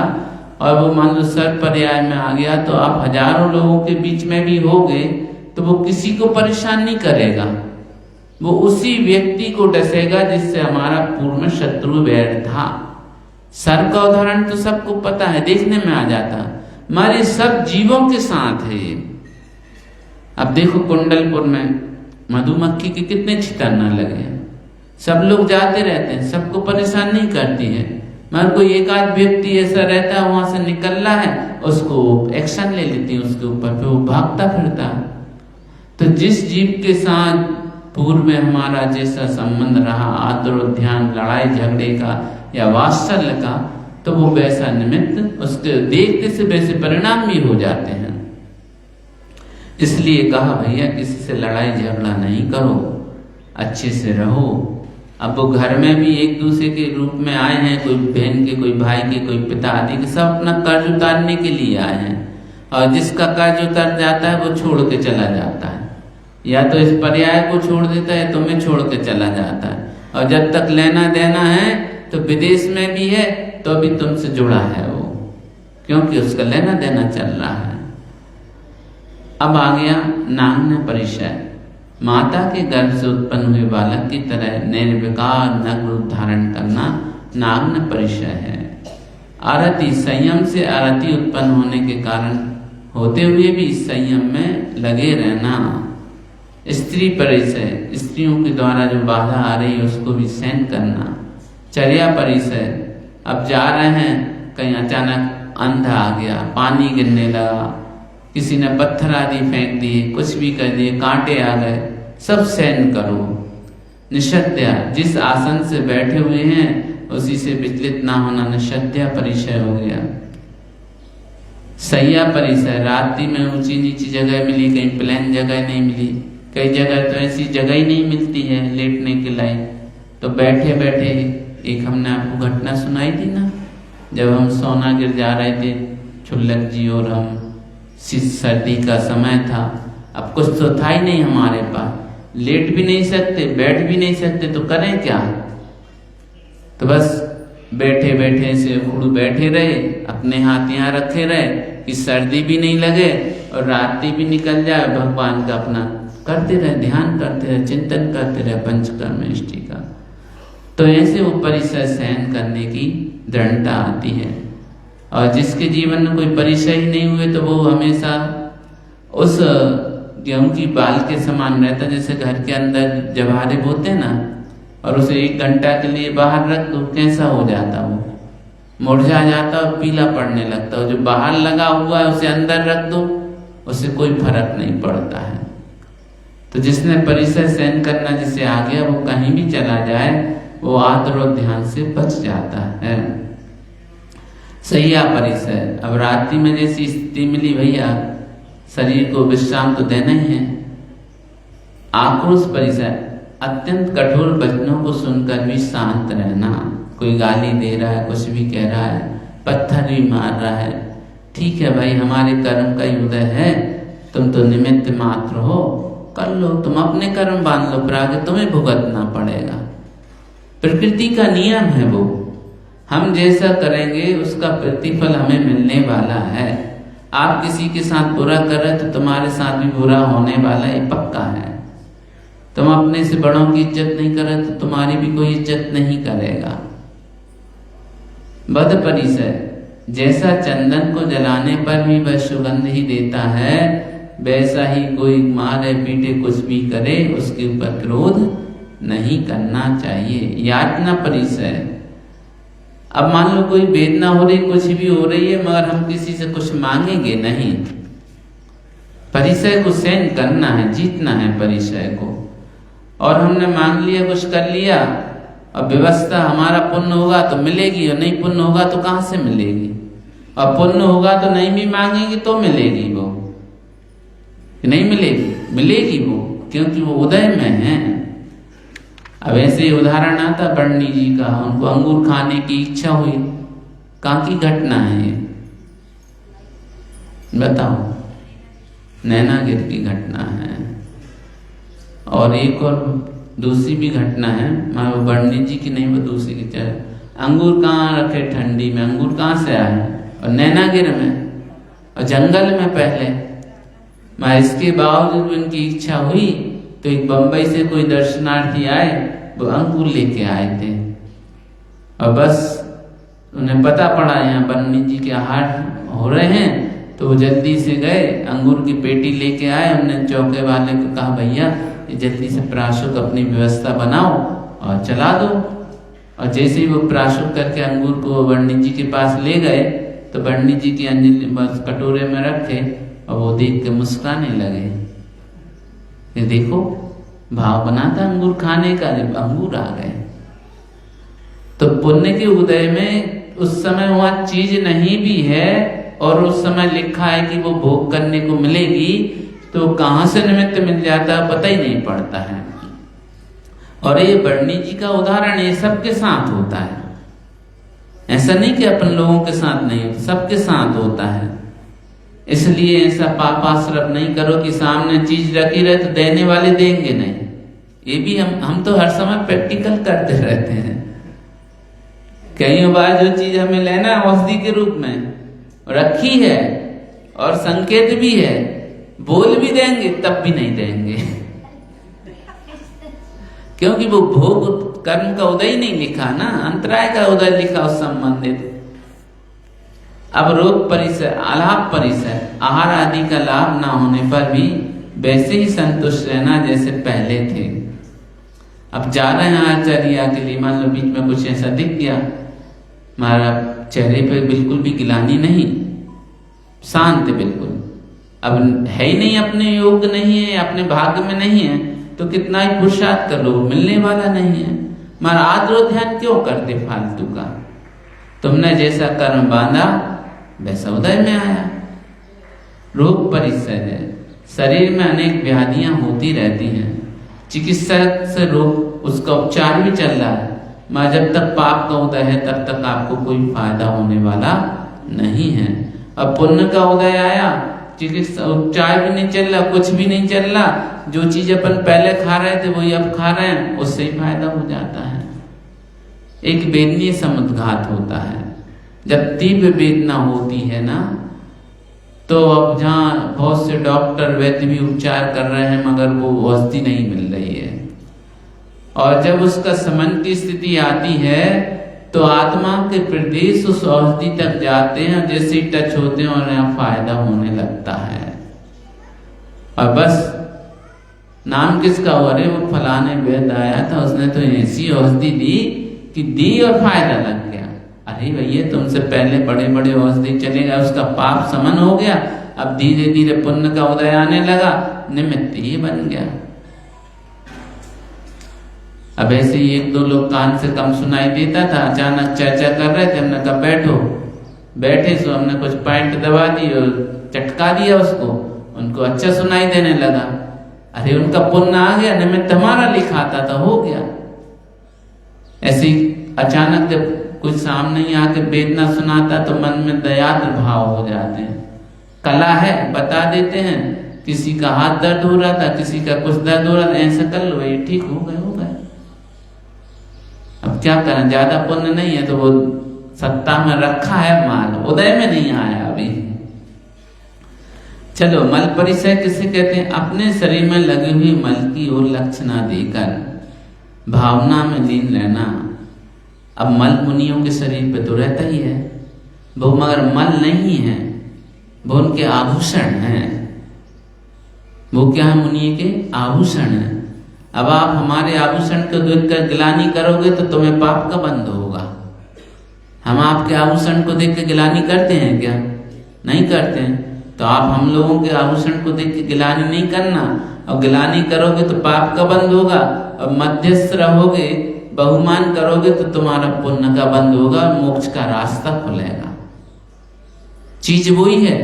और वो मान लो सर पर्याय में आ गया, तो आप हजारों लोगों के बीच में भी हो गए तो वो किसी को परेशान नहीं करेगा, वो उसी व्यक्ति को डसेगा जिससे हमारा पूर्व में शत्रु वैर था। सर का उदाहरण तो सबको पता है, देखने में आ जाता। हमारे सब जीवों के साथ है ये। अब देखो कुंडलपुर में मधुमक्खी के कितने छितरना लगे हैं, सब लोग जाते रहते हैं, सबको परेशान नहीं करती है, मगर कोई एक आध व्यक्ति ऐसा रहता है वहां से निकल रहा है, उसको एक्शन ले लेती है उसके ऊपर, फिर वो भागता फिरता है। तो जिस जीव के साथ पूर्व में हमारा जैसा संबंध रहा, आदर और ध्यान, लड़ाई झगड़े का या वात्सल्य का, तो वो वैसा निमित्त उसके देखते से वैसे परिणाम भी हो जाते हैं। इसलिए कहा भैया किसी से लड़ाई झगड़ा नहीं करो, अच्छे से रहो। अब वो घर में भी एक दूसरे के रूप में आए हैं, कोई बहन के, कोई भाई के, कोई पिता आदि के, सब अपना कर्ज उतारने के लिए आए हैं, और जिसका कर्ज उतर जाता है वो छोड़ के चला जाता है, या तो इस पर्याय को छोड़ देता है, तुम्हें छोड़ के चला जाता है। और जब तक लेना देना है तो विदेश में भी है तो अभी तुमसे जुड़ा है वो, क्योंकि उसका लेना देना चल रहा है। अब आ गया नाग्न परिचय। माता के गर्भ से उत्पन्न हुए बालक की तरह निर्विकार नग्न रूप धारण करना नाग्न परिचय है। आरती, संयम से आरती उत्पन्न होने के कारण होते हुए भी संयम में लगे रहना। स्त्री परिचय, स्त्रियों के द्वारा जो बाधा आ रही है उसको भी सहन करना। चर्या परिचय, अब जा रहे हैं कहीं अचानक अंधा आ गया, पानी गिरने लगा, किसी ने पत्थर आदि फेंक दिए, कुछ भी कर दिए, कांटे आ गए, सब सहन करो। निषद्या, जिस आसन से बैठे हुए हैं उसी से विचलित ना होना, निषद्या परिचय हो गया। सैया परिचय, रात्रि में ऊंची नीची जगह मिली, कहीं प्लेन जगह नहीं मिली, कई जगह तो ऐसी जगह ही नहीं मिलती है लेटने के लायक, तो बैठे बैठे, एक हमने आपको घटना सुनाई थी ना, जब हम सोनागिर जा रहे थे छुल्लक जी और हम, सर्दी का समय था, अब कुछ तो था ही नहीं हमारे पास, लेट भी नहीं सकते, बैठ भी नहीं सकते, तो करें क्या। तो बस बैठे बैठे से उड़ बैठे रहे, अपने हाथ यहाँ रखे रहे कि सर्दी भी नहीं लगे और रात्रि भी निकल जाए, भगवान का अपना करते रहे, ध्यान करते रहे, चिंतन करते रहे पंचकर्म इष्टि का। तो ऐसे वो परिचय सहन करने की दृढ़ता आती है। और जिसके जीवन में कोई परिचय ही नहीं हुए तो वो हमेशा उस गेहूं की बाल के समान रहता, जैसे घर के अंदर जवारे बोते ना, और उसे 1 घंटा के लिए बाहर रख दो, कैसा हो जाता, वो मुरझा जाता और पीला पड़ने लगता। और जो बाहर लगा हुआ है उसे अंदर रख दो, उससे कोई फर्क नहीं पड़ता है। तो जिसने परिचय सहन करना जिसे आ गया, वो कहीं भी चला जाए वो आदर और ध्यान से बच जाता है। सैया परिचय, अब रात्रि में जैसी स्थिति मिली भैया, शरीर को विश्राम तो देना ही है। आक्रोश परिचय, अत्यंत कठोर वचनों को सुनकर भी शांत रहना। कोई गाली दे रहा है, कुछ भी कह रहा है, पत्थर भी मार रहा है, ठीक है भाई, हमारे कर्म का ही उदय है, तुम तो निमित्त मात्र हो, कर लो, तुम अपने कर्म बांध लो, फिर आगे तुम्हें भुगतना पड़ेगा। प्रकृति का नियम है वो, हम जैसा करेंगे उसका प्रतिफल हमें मिलने वाला है। आप किसी के साथ बुरा कर रहे तो तुम्हारे साथ भी बुरा होने वाला है, पक्का है। तुम अपने से बड़ों की इज्जत नहीं कर रहे तो तुम्हारी भी कोई इज्जत नहीं करेगा। बद परिचय, जैसा चंदन को जलाने पर भी वह सुगंध ही देता है, वैसा ही कोई मारे पीटे कुछ भी करे उसके ऊपर क्रोध नहीं करना चाहिए। यातना परिचय, अब मान लो कोई वेदना हो रही, कुछ भी हो रही है, मगर हम किसी से कुछ मांगेंगे नहीं। परिचय को सहन करना है, जीतना है परिचय को। और हमने मांग लिया, कुछ कर लिया, और व्यवस्था हमारा पुण्य होगा तो मिलेगी, और नहीं पुण्य होगा तो कहाँ से मिलेगी। और पुण्य होगा तो नहीं भी मांगेगी तो मिलेगी, वो नहीं मिलेगी, मिलेगी वो, क्योंकि वो उदय में है। अब ऐसे उदाहरण आता बर्णी जी का, उनको अंगूर खाने की इच्छा हुई, कहाँ की घटना है ये बताओ, नैनागिर की घटना है। और एक और दूसरी भी घटना है, मैं बर्णी जी की नहीं, वो दूसरी की। अंगूर कहाँ रखे ठंडी में, अंगूर कहाँ से आए, और नैनागिर में, और जंगल में पहले। मैं इसके बावजूद उनकी इच्छा हुई तो एक बंबई से कोई दर्शनार्थी आए, वो अंगूर लेके आए थे, और बस उन्हें पता पड़ा यहाँ बर्णी जी के हाट हो रहे हैं, तो वो जल्दी से गए, अंगूर की पेटी लेके आए। उन्होंने चौके वाले को कहा, भैया ये जल्दी से प्राशुक अपनी व्यवस्था बनाओ और चला दो। और जैसे ही वो प्राशुक करके अंगूर को पंडित जी के पास ले गए तो पंडित जी की अंजलि बस कटोरे में रखे और वो देख के मुस्कुराने लगे। ये देखो भाव बना था अंगूर खाने का, जब अंगूर आ गए। तो पुण्य के उदय में उस समय वहां चीज नहीं भी है और उस समय लिखा है कि वो भोग करने को मिलेगी, तो कहां से निमित्त मिल जाता है पता ही नहीं पड़ता है। और ये बरनी जी का उदाहरण ये सबके साथ होता है, ऐसा नहीं कि अपन लोगों के साथ नहीं, सबके साथ होता है। इसलिए ऐसा पापाश्रम नहीं करो कि सामने चीज रखी रहे तो देने वाले देंगे नहीं। ये भी हम तो हर समय प्रैक्टिकल करते रहते हैं। कई बार जो चीज हमें लेना है औषधि के रूप में रखी है और संकेत भी है, बोल भी देंगे तब भी नहीं देंगे, क्योंकि वो भोग कर्म का उदय नहीं लिखा ना, अंतराय का उदय लिखा उस संबंधित। अब रोग परिसर, आलाप परिसर, आहार आदि का लाभ ना होने पर भी वैसे ही संतुष्ट रहना जैसे पहले थे। अब जा रहे हैं आचार्य के लिए, मान लो बीच में कुछ ऐसा दिख गया, हमारा चेहरे पे बिल्कुल भी गिलानी नहीं, शांत बिल्कुल, अब है ही नहीं, अपने योग नहीं है, अपने भाग्य में नहीं है, तो कितना ही पुरुषार्थ कर लो मिलने वाला नहीं है। हमारा आदर ध्यान क्यों करते फालतू का? तुमने जैसा कर्म बांधा वैसा उदय में आया। रोग परिसर है, शरीर में अनेक व्याधियां होती रहती हैं, चिकित्सक से रोग उसका उपचार भी चल रहा है, मगर जब तक पाप का उदय है तब तक आपको कोई फायदा होने वाला नहीं है। अब पुण्य का उदय आया, चिकित्सा उपचार भी नहीं चल रहा, कुछ भी नहीं चल रहा, जो चीज अपन पहले खा रहे थे वही अब खा रहे हैं, उससे ही फायदा हो जाता है। एक वेदनीय समुद्घात होता है, जब तीव्र वेदना होती है ना, तो अब जहाँ बहुत से डॉक्टर वैद्य भी उपचार कर रहे हैं मगर वो औषधि नहीं मिल रही है, और जब उसका समन की स्थिति आती है तो आत्मा के प्रदेश उस औषधि तक जाते हैं, जैसे ही टच होते हैं और यहाँ फायदा होने लगता है। और बस नाम किसका हुआ, अरे वो फलाने वैद्य आया था, उसने तो ऐसी औषधि दी कि दी और फायदा लग गया। अरे भैया तुमसे पहले बड़े बड़े औषधि चले गए, उसका पाप समन हो गया, अब धीरे धीरे पुण्य का उदय आने लगा, निमित्त ये बन गया। अब ऐसे ही एक दो लोग कान से कम सुनाई देता था, अचानक चर्चा कर रहे थे, हमने कहा बैठो, बैठे सो हमने कुछ पॉइंट दबा दी और चटका दिया उसको, उनको अच्छा सुनाई देने लगा। अरे उनका पुण्य आ गया, निमित्त हमारा लिखा था तो हो गया। ऐसे ही अचानक जब कुछ सामने ही आके वेदना सुनाता तो मन में दयाद्र भाव हो जाते हैं। कला है बता देते हैं, किसी का हाथ दर्द हो रहा था, किसी का कुछ दर्द हो रहा था, ऐसा कर लो ये ठीक हो गए। अब क्या करें, ज्यादा पुण्य नहीं है तो वो सत्ता में रखा है माल, उदय में नहीं आया अभी। चलो मल परिचय किसे कहते हैं, अपने शरीर में लगी हुई मल की ओर लक्ष्य ना देकर भावना में लीन रहना। अब मल मुनियों के शरीर पे तो रहता ही है, वो मगर मल नहीं है, वो उनके आभूषण हैं। वो क्या है, मुनि के आभूषण है। अब आप हमारे आभूषण को देखकर गिलानी करोगे तो तुम्हें पाप का बंध होगा। हम आपके आभूषण को देख के गिलानी करते हैं क्या? नहीं करते हैं। तो आप हम लोगों के आभूषण को देख के गिलानी नहीं करना, और गिलानी करोगे तो पाप का बंध होगा, और मध्यस्थ रहोगे, बहुमान करोगे तो तुम्हारा पुण्य का बंध होगा, मोक्ष का रास्ता खुलेगा। चीज वही है,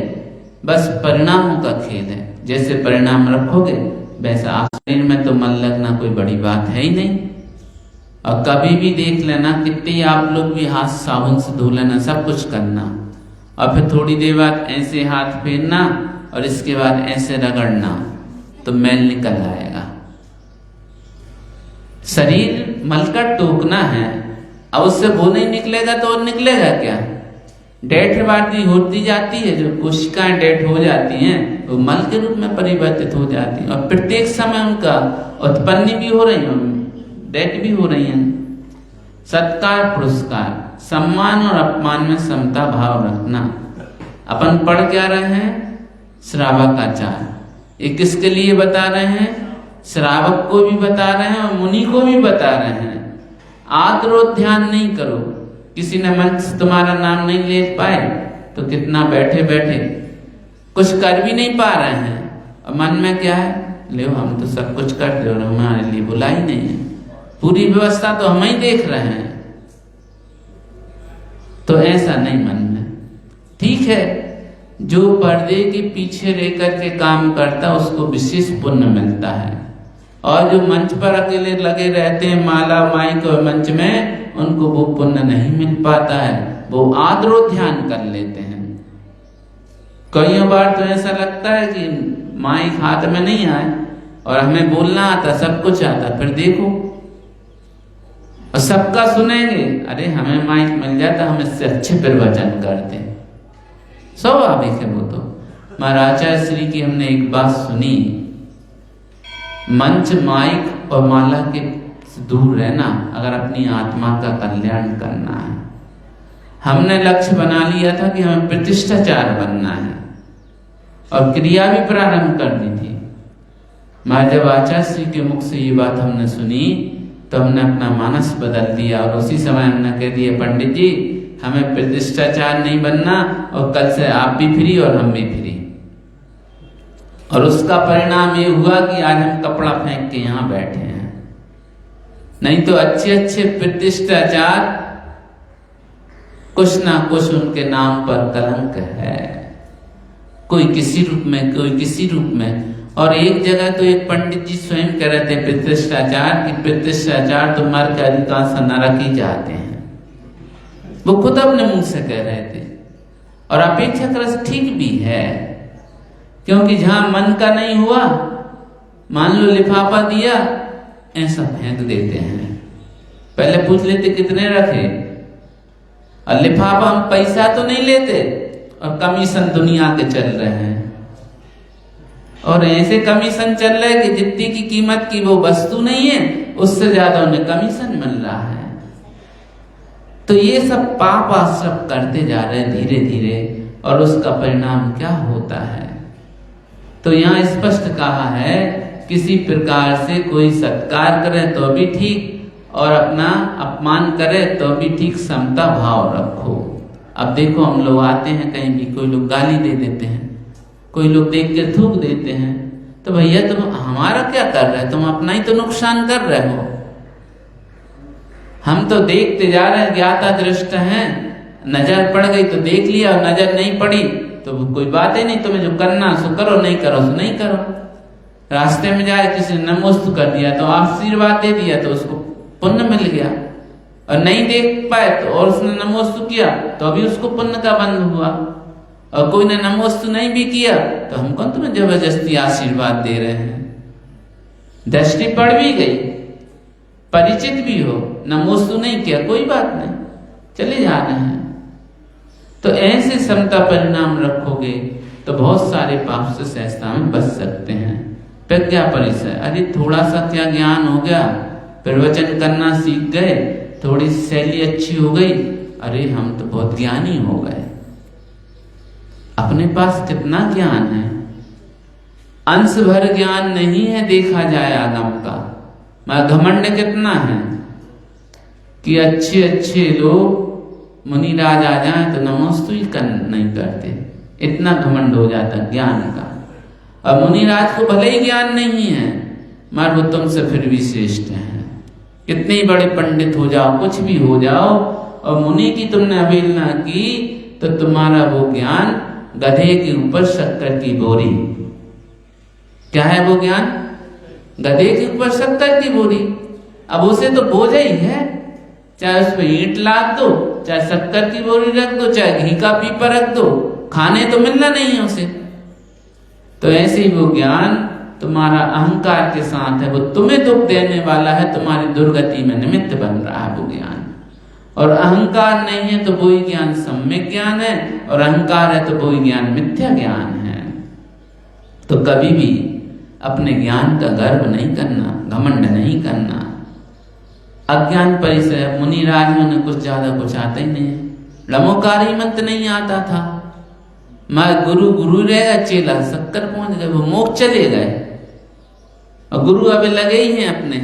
बस परिणामों का खेल है। जैसे परिणाम रखोगे वैसा आप शरीर में तो मन लगना कोई बड़ी बात है ही नहीं। और कभी भी देख लेना, कितने आप लोग भी हाथ साबुन से धो लेना, सब कुछ करना, और फिर थोड़ी देर बाद ऐसे हाथ फेरना और इसके बाद ऐसे रगड़ना, तो मैल निकल आएगा। शरीर मल का टोकना है, अब उससे वो नहीं निकलेगा तो और निकलेगा क्या? डेठवादी होती जाती है, जो कोशिकाएं डेठ हो जाती हैं वो मल के रूप में परिवर्तित हो जाती हैं, और प्रत्येक समय उनका उत्पन्न भी हो रही है, डेठ भी हो रही हैं। सत्कार पुरस्कार, सम्मान और अपमान में समता भाव रखना। अपन पढ़ क्या रहे हैं? श्रावकाचार। ये किसके लिए बता रहे हैं? श्रावक को भी बता रहे हैं और मुनि को भी बता रहे हैं। आद्रोध्यान नहीं करो। किसी ने मंच से तुम्हारा नाम नहीं ले पाए तो कितना बैठे बैठे कुछ कर भी नहीं पा रहे हैं और मन में क्या है, ले हम तो सब कुछ कर रहे और हमारे लिए बुलाई नहीं है, पूरी व्यवस्था तो हम ही देख रहे हैं। तो ऐसा नहीं मन में। ठीक है, जो पर्दे के पीछे रह करके काम करता उसको विशेष पुण्य मिलता है, और जो मंच पर अकेले लगे रहते हैं माला माइक और मंच में, उनको वो पुण्य नहीं मिल पाता है। वो आद्रो ध्यान कर लेते हैं। कई बार तो ऐसा लगता है कि माइक हाथ में नहीं आए और हमें बोलना आता, सब कुछ आता, फिर देखो और सबका सुनेंगे, अरे हमें माइक मिल जाता हम इससे अच्छे प्रवचन करते। स्वाभाविक है वो तो। महाराजा श्री की हमने एक बात सुनी, मंच माइक और माला के दूर रहना अगर अपनी आत्मा का कल्याण करना है। हमने लक्ष्य बना लिया था कि हमें प्रतिष्ठाचार बनना है और क्रिया भी प्रारंभ करनी थी। जब आचार्य श्री के मुख से ये बात हमने सुनी तो हमने अपना मानस बदल दिया और उसी समय हमने कह दिया, पंडित जी हमें प्रतिष्ठाचार नहीं बनना और कल से आप भी फ्री और हम भी फ्री। और उसका परिणाम ये हुआ कि आज हम कपड़ा फेंक के यहाँ बैठे हैं। नहीं तो अच्छे अच्छे प्रतिष्ठाचार कुछ ना कुछ उनके नाम पर कलंक है, कोई किसी रूप में कोई किसी रूप में। और एक जगह तो एक पंडित जी स्वयं कह रहे थे प्रतिष्ठाचार की, प्रतिष्ठाचार तो मर के अधिकांश नरक ही जाते हैं। वो खुद अपने मुंह से कह रहे थे और अपेक्षाकृत ठीक भी है, क्योंकि जहां मन का नहीं हुआ, मान लो लिफाफा दिया ऐसा फेंक देते हैं। पहले पूछ लेते कितने रखे, और लिफाफा हम पैसा तो नहीं लेते और कमीशन दुनिया के चल रहे हैं, और ऐसे कमीशन चल रहे हैं कि जितनी की कीमत की वो वस्तु नहीं है उससे ज्यादा उन्हें कमीशन मिल रहा है। तो ये सब पाप आश्रम करते जा रहे हैं धीरे धीरे, और उसका परिणाम क्या होता है? तो यहाँ स्पष्ट कहा है, किसी प्रकार से कोई सत्कार करे तो भी ठीक और अपना अपमान करे तो भी ठीक, समता भाव रखो। अब देखो हम लोग आते हैं कहीं भी, कोई लोग गाली दे देते हैं, कोई लोग देख के थूक देते हैं, तो भैया तुम हमारा क्या कर रहे हो? तुम अपना ही तो नुकसान कर रहे हो। हम तो देखते जा रहे हैं, ज्ञाता दृष्ट हैं, नजर पड़ गई तो देख लिया और नजर नहीं पड़ी तो कोई बात ही नहीं, तुम्हें जो करना सो करो, नहीं करो सो नहीं करो। रास्ते में जाए किसी ने नमोस्तु कर दिया तो आशीर्वाद दे दिया तो उसको पुण्य मिल गया, और नहीं देख पाए तो और उसने नमोस्तु किया तो अभी उसको पुण्य का बंध हुआ। और कोई ने नमोस्तु नहीं भी किया तो हम कौन तुम्हें जबरदस्ती आशीर्वाद दे रहे हैं? दृष्टि पड़ भी गई, परिचित भी हो, नमोस्तु नहीं किया कोई बात नहीं, चले जा रहे हैं। तो ऐसे समता परिणाम रखोगे तो बहुत सारे पाप से सहजता में बच सकते हैं। प्रज्ञा परिचय, अरे थोड़ा सा क्या ज्ञान हो गया, प्रवचन करना सीख गए, थोड़ी शैली अच्छी हो गई, अरे हम तो बहुत ज्ञानी हो गए। अपने पास कितना ज्ञान है, अंश भर ज्ञान नहीं है देखा जाए आगम का, मगर घमंड कितना है कि अच्छे अच्छे लोग मुनिराज आ जाए तो नमोस्तु ही नहीं करते, इतना घमंड हो जाता ज्ञान का। और मुनिराज को भले ही ज्ञान नहीं है मगर वो तुमसे फिर भी श्रेष्ठ हैं। कितने बड़े पंडित हो जाओ, कुछ भी हो जाओ, और मुनि की तुमने अवहेलना की तो तुम्हारा वो ज्ञान गधे के ऊपर शक्कर की बोरी। क्या है वो ज्ञान? गधे के ऊपर शक्कर की बोरी। अब उसे तो बोझ ही है, चाहे उस पर ईंट लाद दो, चाहे शक्कर की बोरी रख दो, चाहे घी का पीपा रख दो, खाने तो मिलना नहीं है उसे। तो ऐसे ही वो ज्ञान तुम्हारा अहंकार के साथ है, वो तुम्हें दुख देने वाला है, तुम्हारी दुर्गति में निमित्त बन रहा है वो ज्ञान। और अहंकार नहीं है तो वही ज्ञान सम्यक ज्ञान है, और अहंकार है तो वही ज्ञान मिथ्या ज्ञान है। तो कभी भी अपने ज्ञान का गर्व नहीं करना, घमंड नहीं करना। अज्ञान परिचय, मुनिराज में कुछ ज्यादा कुछ आता ही नहीं, लमोकारी मंत्र नहीं आता था, गुरु गुरु रहेगा, चेला शक्कर पहुंच गए, वो मोक्ष चले गए और गुरु अभी लगे ही हैं अपने।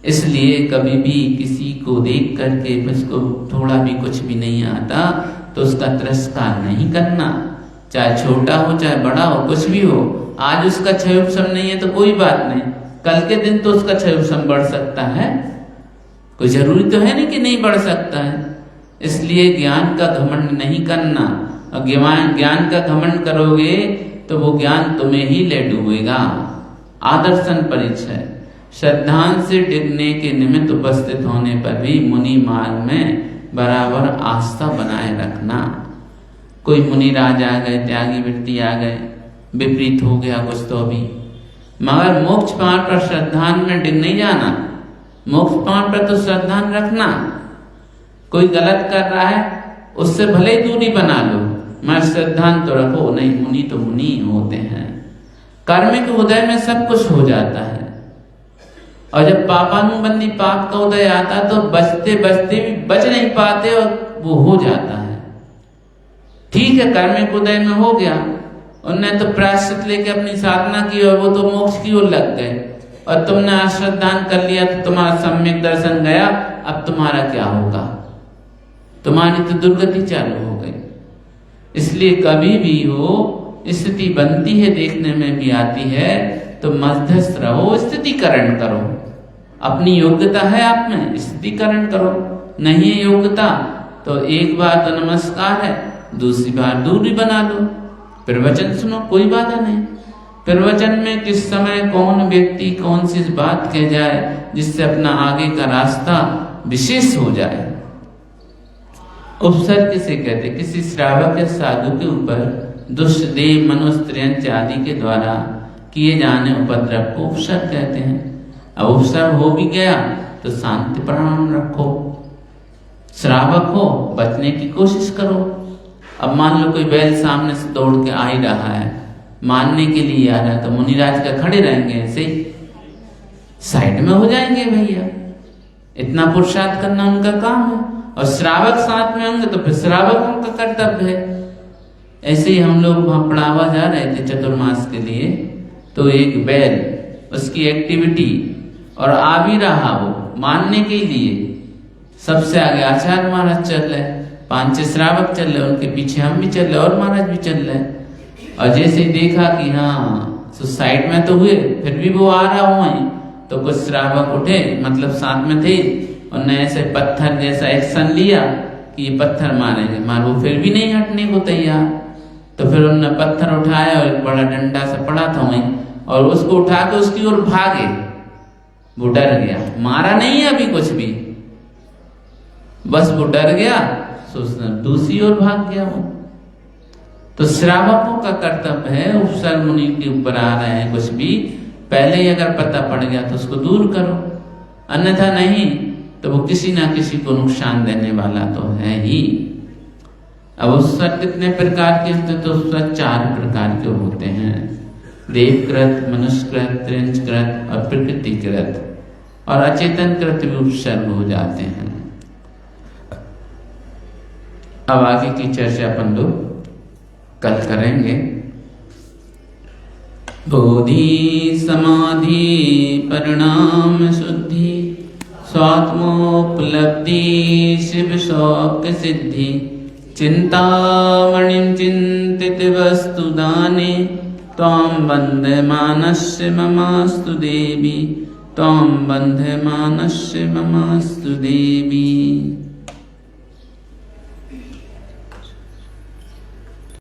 इसलिए कभी भी किसी को देख करके उसको थोड़ा भी कुछ भी नहीं आता तो उसका तिरस्कार नहीं करना, चाहे छोटा हो चाहे बड़ा हो, कुछ भी हो। आज उसका क्षय उपशम नहीं है तो कोई बात नहीं, कल के दिन तो उसका क्षय उपशम बढ़ सकता है, कोई जरूरी तो है नहीं कि नहीं बढ़ सकता है। इसलिए ज्ञान का घमंड नहीं करना, और ज्ञान का घमंड करोगे तो वो ज्ञान तुम्हें ही ले डूबेगा। आदर्शन परिचय, श्रद्धांत से डिगने के निमित्त उपस्थित होने पर भी मुनि मार्ग में बराबर आस्था बनाए रखना। कोई मुनिराज आ गए, त्यागी व्यक्ति आ गए, विपरीत हो गया कुछ तो भी, मगर मोक्ष पाने पर श्रद्धान में डिग नहीं जाना, मोक्ष पाने पर तो श्रद्धान रखना। कोई गलत कर रहा है उससे भले ही दूरी बना लो, मगर श्रद्धान तो रखो नहीं। मुनि तो मुनि होते हैं, कर्मिक उदय में सब कुछ हो जाता है, और जब पापानुबंधी पाप का उदय आता तो बचते बचते भी बच नहीं पाते और वो हो जाता है। ठीक है, कर्मिक उदय में हो गया, उनने तो प्रायश्चित लेके अपनी साधना की और वो तो मोक्ष की ओर लग गए, और तुमने अश्रद्धान कर लिया तो तुम्हारा सम्यक दर्शन गया, अब तुम्हारा क्या होगा? तुम्हारी तो दुर्गति चालू हो गई। इसलिए कभी भी हो स्थिति बनती है, देखने में भी आती है, तो मध्यस्थ रहो, स्थितिकरण करो। अपनी योग्यता है आप में, स्थितिकरण करो। नहीं है योग्यता तो एक बार तो नमस्कार है, दूसरी बार दूरी बना लो, प्रवचन सुनो, कोई बाधा नहीं। प्रवचन में किस समय कौन व्यक्ति कौन सी बात कह जाए जिससे अपना आगे का रास्ता विशेष हो जाए। उपसर्ग किसे कहते? किसी श्रावक या साधु के ऊपर दुष्ट देव मनुष्य आदि के द्वारा किए जाने उपद्रव को उपसर्ग कहते हैं। अब उपसर्ग हो भी गया तो शांति प्रणाम रखो, श्रावक हो बचने की कोशिश करो। अब मान लो कोई बैल सामने से दौड़ के आ ही रहा है, मारने के लिए आ रहा है, तो मुनिराज का खड़े रहेंगे, ऐसे ही साइड में हो जाएंगे भैया, इतना पुरुषार्थ करना उनका काम है। और श्रावक साथ में होंगे तो फिर श्रावकों का कर्तव्य है। ऐसे ही हम लोग वहां पड़ावा जा रहे थे चतुर्मास के लिए, तो एक बैल उसकी एक्टिविटी और आ भी रहा वो मानने के लिए, सबसे आगे आचार्य महाराज चल रहे, 5-6 श्रावक चल रहे, उनके पीछे हम भी चल रहे और महाराज भी चल रहे। और जैसे ही देखा कि हाँ साइड में तो हुए, फिर भी वो आ रहा हुआ है, तो कुछ श्रावक उठे, मतलब साथ में थे, उन्होंने ऐसे पत्थर जैसा एक्शन लिया कि ये पत्थर मारेंगे, मार वो फिर भी नहीं हटने को तैयार। तो फिर उन्होंने पत्थर उठाया और एक बड़ा डंडा सा पड़ा था वहीं, और उसको उठा के उसकी ओर भागे। वो डर गया, मारा नहीं है अभी कुछ भी, बस वो डर गया, सोचना दूसरी ओर भाग गया वो। तो श्रावकों का कर्तव्य है, उपसर्ग मुनि के ऊपर आ रहे हैं कुछ भी, पहले ही अगर पता पड़ गया तो उसको दूर करो, अन्यथा नहीं तो वो किसी ना किसी को नुकसान देने वाला तो है ही। अब उपसर्ग कितने प्रकार के होते? तो उपसर्ग 4 प्रकार के होते हैं, देवकृत, मनुष्यकृत, त्रिंचकृत और प्रकृतिकृत, और अचेतन कृत भी उपसर्ग हो जाते हैं। अब आगे की चर्चा अपन लोग कल करेंगे। बोधि समाधि परिणाम शुद्धि स्वात्मोपलब्धि शिव शौक सिद्धि चिंतामणिं चिंतित वस्तु दाने त्वां बन्धमानस्य ममास्तु देवी, त्वां बन्धमानस्य ममास्तु देवी।